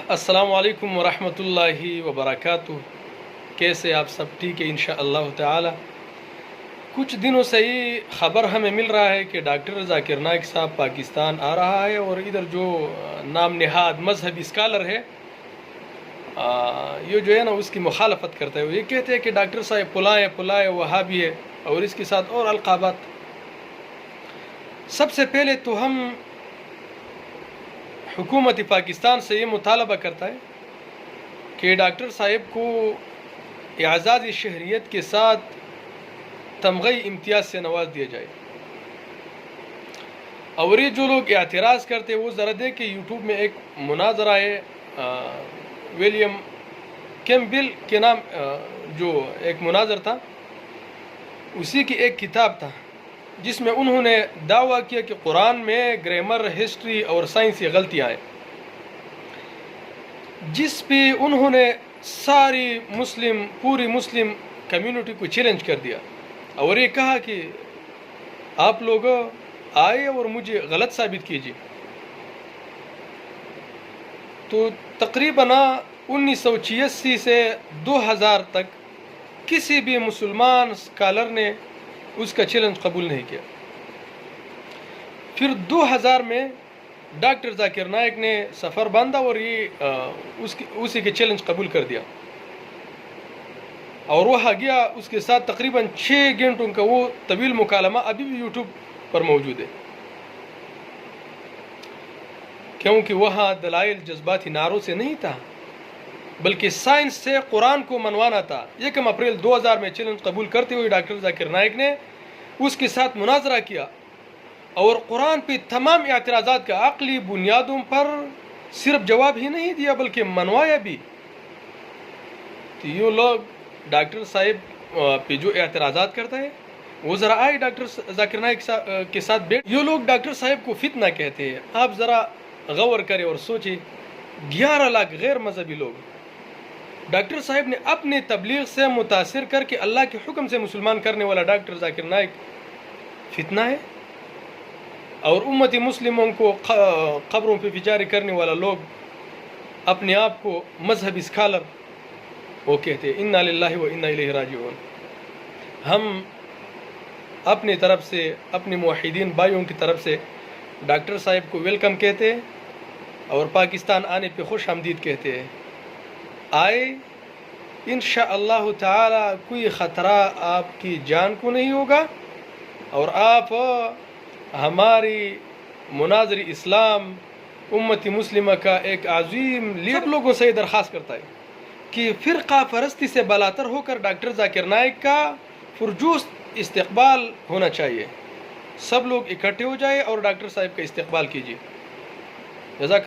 السلام علیکم ورحمۃ اللہ وبرکاتہ۔ کیسے آپ سب؟ ٹھیک ہے انشاءاللہ تعالی۔ کچھ دنوں سے ہی خبر ہمیں مل رہا ہے کہ ڈاکٹر ذاکر نائک صاحب پاکستان آ رہا ہے، اور ادھر جو نام نہاد مذہبی اسکالر ہے یہ جو ہے نا اس کی مخالفت کرتا ہے۔ وہ یہ کہتے ہیں کہ ڈاکٹر صاحب پلائے وہابی ہے، اور اس کے ساتھ اور القابات۔ سب سے پہلے تو ہم حکومت پاکستان سے یہ مطالبہ کرتا ہے کہ ڈاکٹر صاحب کو اعزاز شہریت کے ساتھ تمغہ امتیاز سے نواز دیا جائے۔ اور یہ جو لوگ اعتراض کرتے ہیں وہ ذرا دیکھ کہ یوٹیوب میں ایک مناظرہ ہے ولیم کیمبل کے نام جو ایک مناظر تھا، اسی کی ایک کتاب تھا جس میں انہوں نے دعویٰ کیا کہ قرآن میں گرامر، ہسٹری اور سائنسی غلطیاں ہیں، جس پہ انہوں نے پوری مسلم کمیونٹی کو چیلنج کر دیا، اور یہ کہا کہ آپ لوگ آئے اور مجھے غلط ثابت کیجیے۔ تو تقریباً 1986 سے 2000 تک کسی بھی مسلمان اسکالر نے اس کا چیلنج قبول نہیں کیا۔ پھر 2000 میں ڈاکٹر ذاکر نائک نے سفر باندھا اور یہ اسی کے چیلنج قبول کر دیا، اور وہاں گیا۔ اس کے ساتھ تقریباً 6 گھنٹوں کا وہ طویل مکالمہ ابھی بھی یوٹیوب پر موجود ہے، کیونکہ وہاں دلائل جذباتی نعروں سے نہیں تھا بلکہ سائنس سے قرآن کو منوانا تھا۔ 1 اپریل 2000 میں چیلنج قبول کرتے ہوئے ڈاکٹر ذاکر نائک نے اس کے ساتھ مناظرہ کیا، اور قرآن پہ تمام اعتراضات کا عقلی بنیادوں پر صرف جواب ہی نہیں دیا بلکہ منوایا بھی۔ تو یہ لوگ ڈاکٹر صاحب پہ جو اعتراضات کرتا ہے وہ ذرا آئے ڈاکٹر ذاکر نائک کے ساتھ بیٹھ۔ یہ لوگ ڈاکٹر صاحب کو فتنہ کہتے ہیں۔ آپ ذرا غور کریں اور سوچیں، 11 لاکھ غیر مذہبی لوگ ڈاکٹر صاحب نے اپنے تبلیغ سے متاثر کر کے اللہ کے حکم سے مسلمان کرنے والا ڈاکٹر ذاکر نائک فتنہ ہے، اور امت مسلموں کو قبروں پہ بیچارے کرنے والا لوگ اپنے آپ کو مذہبی اسکالر وہ کہتے ہیں۔ انا للہ و انا الیہ راجعون۔ ہم اپنی طرف سے، اپنے موحدین بھائیوں کی طرف سے ڈاکٹر صاحب کو ویلکم کہتے ہیں، اور پاکستان آنے پہ خوش آمدید کہتے ہیں۔ آئے انشاءاللہ تعالی، کوئی خطرہ آپ کی جان کو نہیں ہوگا، اور آپ ہماری مناظر اسلام امت مسلمہ کا ایک عظیم لیڈر لوگوں سے درخواست کرتا ہے کہ فرقہ پرستی سے بالاتر ہو کر ڈاکٹر ذاکر نائک کا پرجوش استقبال ہونا چاہیے۔ سب لوگ اکٹھے ہو جائے اور ڈاکٹر صاحب کا استقبال کیجیے۔ جزاک